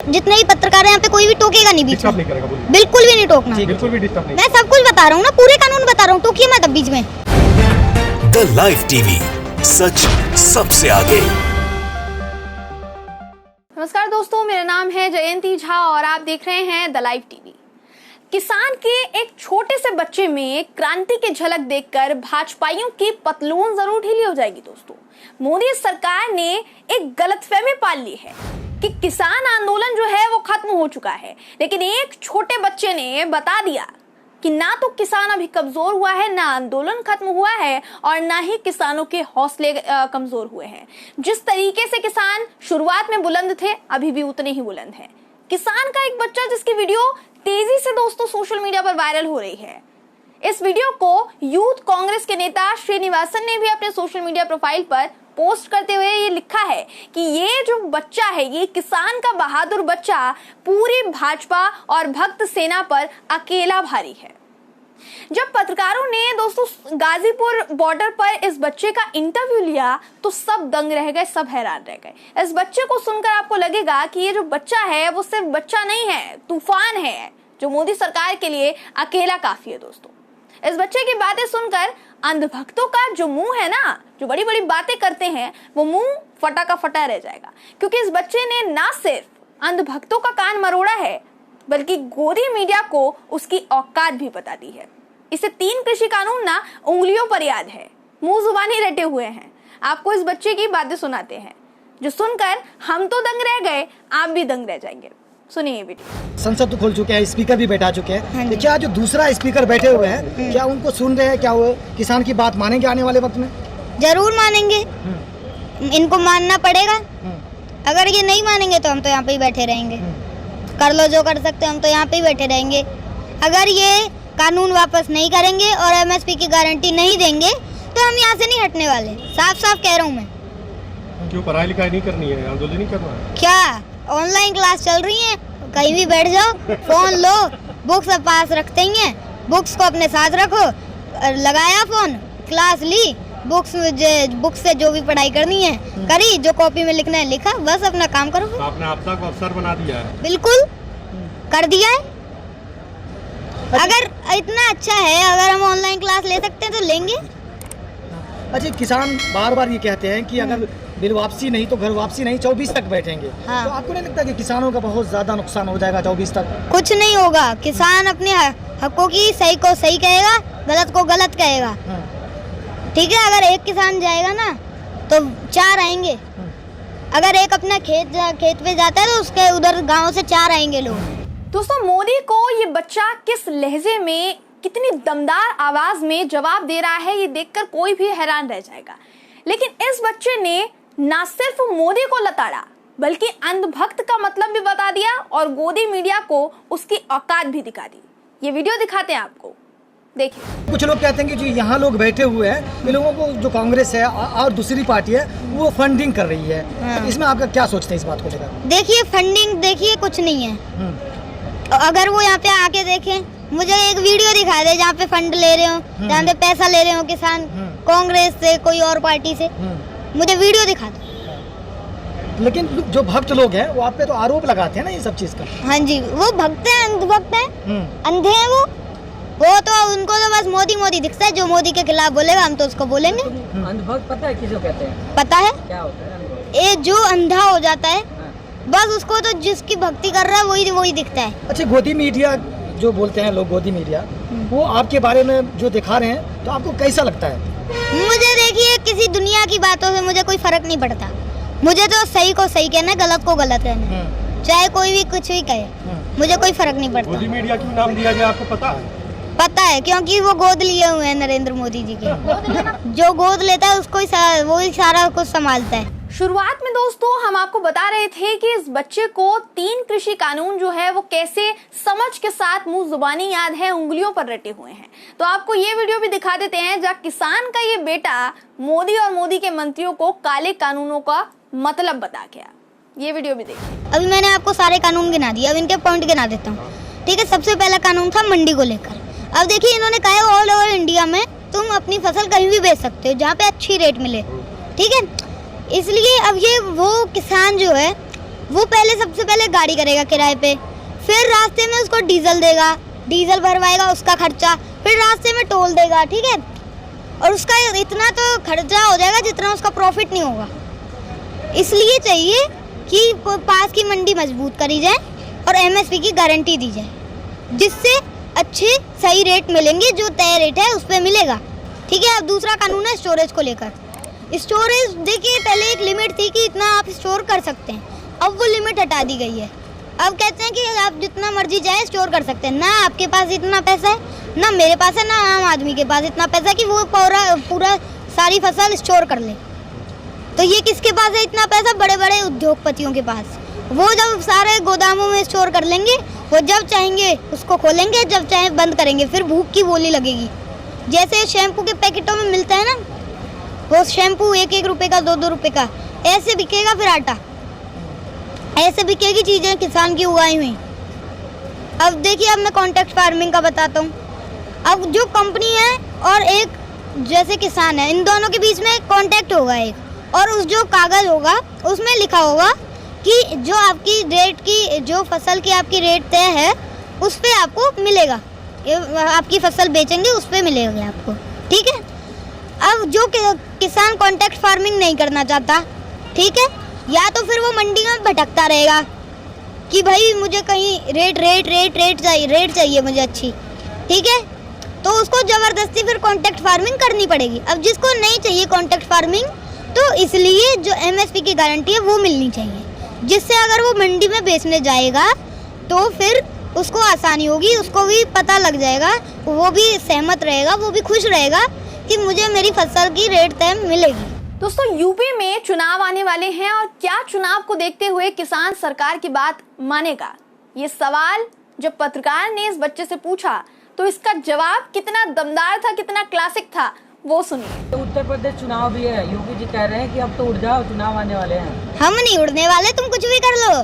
जितने भी पत्रकार हैं यहाँ पे कोई भी टोकेगा नहीं बीच में, बिल्कुल भी नहीं टोकना, बिल्कुल भी डिस्टर्ब नहीं। मैं सब कुछ बता रहा हूँ ना, पूरे कानून बता रहा हूँ, टोकिए मत अब बीच में। द लाइव टीवी, सच सबसे आगे। नमस्कार दोस्तों, मेरा नाम है जयंती झा और आप देख रहे हैं द लाइव टीवी। किसान के एक छोटे से बच्चे में क्रांति की झलक देखकर भाजपाइयों की पतलून जरूर ढीली हो जाएगी। दोस्तों, मोदी सरकार ने एक गलतफहमी पाल ली है कि किसान आंदोलन जो है वो खत्म हो चुका है, लेकिन एक छोटे बच्चे ने बता दिया कि ना तो किसान अभी कमजोर हुआ है, ना आंदोलन खत्म हुआ है और ना ही किसानों के हौसले कमजोर हुए हैं। जिस तरीके से किसान शुरुआत में बुलंद थे, अभी भी उतने ही बुलंद हैं। किसान का एक बच्चा जिसकी वीडियो तेजी से दोस्तों सोशल मीडिया पर वायरल हो रही है। इस वीडियो को यूथ कांग्रेस के नेता श्रीनिवासन ने भी अपने सोशल मीडिया प्रोफाइल पर पोस्ट करते हुए ये लिखा है कि ये जो बच्चा है, ये किसान का बहादुर बच्चा पूरी भाजपा और भक्त सेना पर अकेला भारी है। जब पत्रकारों ने दोस्तों गाजीपुर बॉर्डर पर इस बच्चे का इंटरव्यू लिया तो सब दंग रह गए, सब हैरान रह गए। इस बच्चे को सुनकर आपको लगेगा कि ये जो बच्चा है वो सिर्फ बच्चा नहीं है, तूफान है जो मोदी सरकार के लिए अकेला काफी है। दोस्तों, इस बच्चे की बातें सुनकर अंधभक्तों का जो मुंह है ना, जो बड़ी बड़ी बातें करते हैं, वो मुंह फटा का फटा रह जाएगा, क्योंकि इस बच्चे ने ना सिर्फ अंधभक्तों का कान मरोड़ा है बल्कि गोदी मीडिया को उसकी औकात भी बता दी है। इसे 3 कृषि कानून ना उंगलियों पर याद है, मुंह जुबानी रटे हुए हैं। आपको इस बच्चे की बातें सुनाते हैं जो सुनकर हम तो दंग रह गए, आप भी दंग रह जाएंगे। सुनिए ये वीडियो। संसद तो खुल चुके हैं, स्पीकर भी बैठा चुके हैं, तो क्या जो दूसरा स्पीकर बैठे हुए हैं क्या उनको सुन रहे हैं? क्या वो किसान की बात मानेंगे आने वाले वक्त में? जरूर मानेंगे, इनको मानना पड़ेगा। अगर ये नहीं मानेंगे तो हम तो यहाँ पे ही बैठे रहेंगे। कर लो जो कर सकते, हम तो यहाँ पे ही बैठे रहेंगे। अगर ये कानून वापस नहीं करेंगे और एमएसपी की गारंटी नहीं देंगे तो हम यहाँ से नहीं हटने वाले। साफ साफ कह रहा हूँ मैं। क्यों पढ़ाई लिखाई नहीं करनी है, आंदोलन नहीं करना है? क्या ऑनलाइन क्लास चल रही है, कहीं भी बैठ जाओ, फोन लो, बुक्स पास रखते ही हैं, बुक्स को अपने साथ रखो, लगाया फोन, क्लास ली, बुक्स से जो भी पढ़ाई करनी है करी, जो कॉपी में लिखना है लिखा, बस अपना काम करो। तो आपने आपदा को अवसर बना दिया है। बिल्कुल कर दिया है। अगर इतना अच्छा है, अगर हम ऑनलाइन क्लास ले सकते हैं तो लेंगे। अच्छा, किसान बार बार ये कहते हैं कि अगर बिल वापसी नहीं तो घर वापसी नहीं, 24 तक बैठेंगे। हाँ। तो आपको नहीं लगता कि किसानों का बहुत ज्यादा नुकसान हो जाएगा 24 तक? कुछ नहीं होगा, किसान अपने हकों की सही को सही कहेगा, गलत को गलत कहेगा। ठीक है, अगर एक किसान जाएगा ना तो 4 आएंगे। अगर एक अपना खेत पे जाता है तो उसके उधर गाँव से 4 आएंगे लोग। दोस्तों, मोदी को ये बच्चा किस लहजे में, कितनी दमदार आवाज में जवाब दे रहा है, ये देखकर कोई भी हैरान रह जाएगा। लेकिन इस बच्चे ने ना सिर्फ मोदी को लताड़ा बल्कि अंधभक्त का मतलब भी बता दिया और गोदी मीडिया को उसकी औकात भी दिखा दी। ये वीडियो दिखाते हैं आपको, देखिए। कुछ लोग कहते हैं कि जो यहाँ लोग बैठे हुए हैं, इन लोगों को जो कांग्रेस है और दूसरी पार्टी है वो फंडिंग कर रही है। हाँ। इसमें आपका क्या सोचते हैं इस बात को लेकर? देखिए, फंडिंग देखिए कुछ नहीं है। अगर वो यहाँ पे आके देखें, मुझे एक वीडियो दिखा दे जहाँ पे फंड ले रहे हो, जहाँ पे पैसा ले रहे हो किसान, कांग्रेस से कोई और पार्टी से, मुझे वीडियो दिखा दो। लेकिन जो भक्त लोग हैं वो आप पे तो आरोप लगाते हैं ना ये सब चीज का। हाँ जी, वो भक्त हैं, अंधभक्त हैं, अंधे हैं वो तो उनको तो बस मोदी मोदी दिखता है। जो मोदी के खिलाफ बोलेगा हम तो उसको बोलेंगे। अंधभक्त पता है किसको कहते हैं? पता है क्या होता है? ये जो अंधा हो जाता है, बस उसको तो जिसकी भक्ति कर रहा है वही दिखता है। अच्छा, गोदी मीडिया जो बोलते हैं लोग, गोदी मीडिया, वो आपके बारे में जो दिखा रहे हैं तो आपको कैसा लगता है? मुझे देखिए, किसी दुनिया की बातों से मुझे कोई फर्क नहीं पड़ता। मुझे तो सही को सही कहना है, गलत को गलत कहना है, चाहे कोई भी कुछ भी कहे, मुझे कोई फर्क नहीं पड़ता। गोदी मीडिया क्यों नाम दिया गया आपको पता है? पता है, क्योंकि वो गोद लिए हुए हैं नरेंद्र मोदी जी के। जो गोद लेता है उसको वो ही सारा कुछ संभालता है। शुरुआत में दोस्तों हम आपको बता रहे थे कि इस बच्चे को 3 कृषि कानून जो है वो कैसे समझ के साथ मुंह जुबानी याद है, उंगलियों पर रटे हुए हैं। तो आपको ये वीडियो भी दिखा देते हैं जहाँ किसान का ये बेटा मोदी और मोदी के मंत्रियों को काले कानूनों का मतलब बता गया। ये वीडियो भी देखिए। अभी मैंने आपको सारे कानून गिना दिए, अब इनके पॉइंट गिना देता हूँ। ठीक है, सबसे पहला कानून था मंडी को लेकर। अब देखिए, इन्होंने कहा है ऑल ओवर इंडिया में तुम अपनी फसल कहीं भी बेच सकते हो जहाँ पे अच्छी रेट मिले। ठीक है, इसलिए अब ये वो किसान जो है वो पहले सबसे पहले गाड़ी करेगा किराए पे, फिर रास्ते में उसको डीजल देगा, डीजल भरवाएगा उसका खर्चा, फिर रास्ते में टोल देगा, ठीक है। और उसका इतना तो खर्चा हो जाएगा जितना उसका प्रॉफिट नहीं होगा। इसलिए चाहिए कि पास की मंडी मजबूत करी जाए और एमएसपी की गारंटी दी जाए, जिससे अच्छे सही रेट मिलेंगे, जो तय रेट है उस पर मिलेगा, ठीक है। अब दूसरा कानून है स्टोरेज को लेकर। स्टोरेज देखिए, पहले एक लिमिट थी कि इतना आप स्टोर कर सकते हैं, अब वो लिमिट हटा दी गई है। अब कहते हैं कि आप जितना मर्जी चाहे स्टोर कर सकते हैं। ना आपके पास इतना पैसा है, ना मेरे पास है, ना आम आदमी के पास इतना पैसा है कि वो पूरा सारी फसल स्टोर कर ले। तो ये किसके पास है इतना पैसा? बड़े बड़े उद्योगपतियों के पास। वो जब सारे गोदामों में स्टोर कर लेंगे, वो जब चाहेंगे उसको खोलेंगे, जब चाहे बंद करेंगे, फिर भूख की बोली लगेगी। जैसे शैम्पू के पैकेटों में मिलता है ना, वो शैम्पू 1-1 रुपए का, 2-2 रुपए का, ऐसे बिकेगा। फिर आटा ऐसे बिकेगी चीज़ें किसान की उगाई हुई। अब देखिए, अब मैं कॉन्ट्रैक्ट फार्मिंग का बताता हूँ। अब जो कंपनी है और एक जैसे किसान है, इन दोनों के बीच में कॉन्ट्रैक्ट होगा एक, और उस जो कागज़ होगा उसमें लिखा होगा कि जो आपकी रेट की, जो फसल की आपकी रेट तय है उस पे आपको मिलेगा, आपकी फसल बेचेंगे उस पे मिलेगा आपको, ठीक है। अब जो किसान कॉन्ट्रैक्ट फार्मिंग नहीं करना चाहता, ठीक है, या तो फिर वो मंडी में भटकता रहेगा कि भाई मुझे कहीं रेट चाहिए मुझे अच्छी, ठीक है, तो उसको ज़बरदस्ती फिर कॉन्ट्रैक्ट फार्मिंग करनी पड़ेगी। अब जिसको नहीं चाहिए कॉन्ट्रैक्ट फार्मिंग, तो इसलिए जो एमएसपी की गारंटी है वो मिलनी चाहिए, जिससे अगर वो मंडी में बेचने जाएगा तो फिर उसको आसानी होगी, उसको भी पता लग जाएगा, वो भी सहमत रहेगा, वो भी खुश रहेगा कि मुझे मेरी फसल की रेट तय मिलेगी। दोस्तों, यूपी में चुनाव आने वाले हैं और क्या चुनाव को देखते हुए किसान सरकार की बात मानेगा? ये सवाल जब पत्रकार ने इस बच्चे से पूछा तो इसका जवाब कितना दमदार था, कितना क्लासिक था, वो सुनिए। उत्तर प्रदेश चुनाव भी है, योगी जी कह रहे हैं कि अब तो उड़ जाओ, चुनाव आने वाले हैं। हम नहीं उड़ने वाले, तुम कुछ भी कर लो।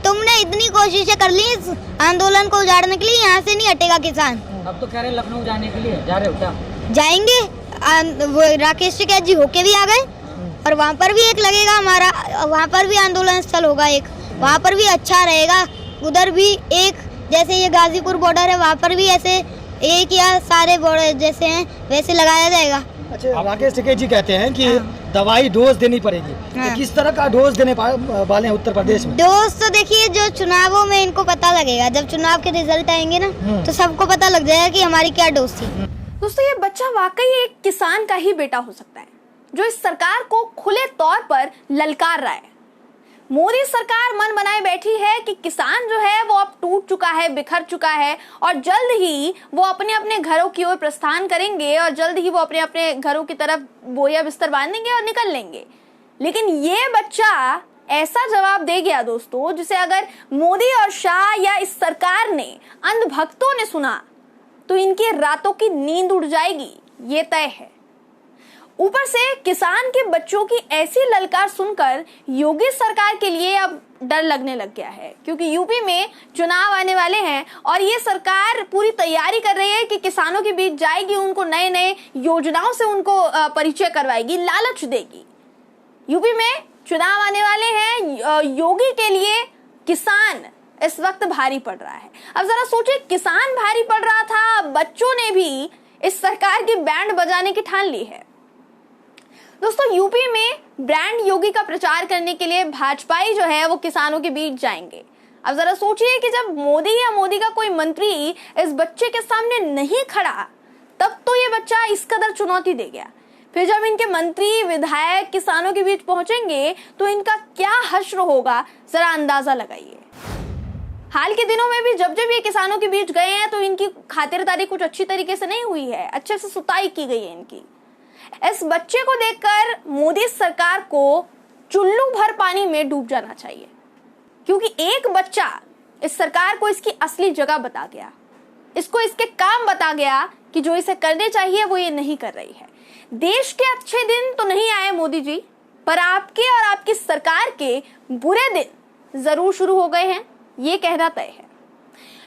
तुमने इतनी कोशिशें कर ली इस आंदोलन को उजाड़ने के लिए, यहाँ से नहीं हटेगा किसान। अब तो कह रहे हैं लखनऊ जाने के लिए, जा रहे हो क्या? जाएंगे, वो राकेश टिकैत जी होके भी आ गए, और वहाँ पर भी एक लगेगा हमारा, वहाँ पर भी आंदोलन स्थल होगा एक, वहाँ पर भी अच्छा रहेगा। उधर भी एक, जैसे ये गाजीपुर बॉर्डर है, वहाँ पर भी ऐसे एक या सारे बॉर्डर जैसे हैं वैसे लगाया जाएगा। अच्छा, राकेश टिकैत जी कहते हैं कि दवाई डोज देनी पड़ेगी, तो किस तरह का डोज देने वाले हैं उत्तर प्रदेश में? डोज तो देखिए, जो चुनावों में इनको पता लगेगा, जब चुनाव के रिजल्ट आएंगे ना, तो सबको पता लग जाएगा कि हमारी क्या डोज थी। दोस्तों, ये बच्चा वाकई एक किसान का ही बेटा हो सकता है, जो इस सरकार को खुले तौर पर ललकार रहा है। मोदी सरकार मन बनाए बैठी है कि किसान जो है वो अब टूट चुका है, बिखर चुका है, और जल्द ही वो अपने अपने घरों की ओर प्रस्थान करेंगे, और जल्द ही वो अपने अपने घरों की तरफ बोरिया बिस्तर बांधेंगे और निकल लेंगे। लेकिन ये बच्चा ऐसा जवाब दे गया दोस्तों, जिसे अगर मोदी और शाह या इस सरकार ने, अंधभक्तों ने सुना तो इनकी रातों की नींद उड़ जाएगी, ये तय है। ऊपर से किसान के बच्चों की ऐसी ललकार सुनकर योगी सरकार के लिए अब डर लगने लग गया है, क्योंकि यूपी में चुनाव आने वाले हैं और ये सरकार पूरी तैयारी कर रही है कि किसानों के बीच जाएगी, उनको नए नए योजनाओं से उनको परिचय करवाएगी, लालच देगी। यूपी में चुनाव आने वाले हैं, योगी के लिए किसान इस वक्त भारी पड़ रहा है। अब जरा सोचिए, किसान भारी पड़ रहा था, बच्चों ने भी इस सरकार की बैंड बजाने की ठान ली है। दोस्तों, यूपी में ब्रांड योगी का प्रचार करने के लिए भाजपाई जो है वो किसानों के बीच जाएंगे। अब जरा सोचिए कि जब मोदी या मोदी का कोई मंत्री इस बच्चे के सामने नहीं खड़ा, तब तो ये बच्चा इस कदर चुनौती दे गया, फिर जब इनके मंत्री विधायक किसानों के बीच पहुंचेंगे तो इनका क्या हश्र होगा, जरा अंदाजा लगाइए। हाल के दिनों में भी जब जब ये किसानों के बीच गए हैं तो इनकी खातिरदारी कुछ अच्छी तरीके से नहीं हुई है, अच्छे से सुताई की गई है इनकी। इस बच्चे को देखकर मोदी सरकार को चुल्लू भर पानी में डूब जाना चाहिए, क्योंकि एक बच्चा इस सरकार को इसकी असली जगह बता गया, इसको इसके काम बता गया कि जो इसे करने चाहिए वो ये नहीं कर रही है। देश के अच्छे दिन तो नहीं आए मोदी जी, पर आपके और आपकी सरकार के बुरे दिन जरूर शुरू हो गए हैं, ये कहना तय है।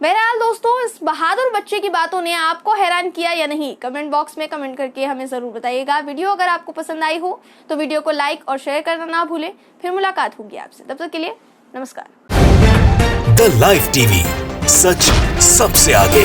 बहरहाल दोस्तों, इस बहादुर बच्चे की बातों ने आपको हैरान किया या नहीं, कमेंट बॉक्स में कमेंट करके हमें जरूर बताइएगा। वीडियो अगर आपको पसंद आई हो तो वीडियो को लाइक और शेयर करना ना भूलें। फिर मुलाकात होगी आपसे, तब तक के लिए नमस्कार। द लाइव टीवी, सच सबसे आगे।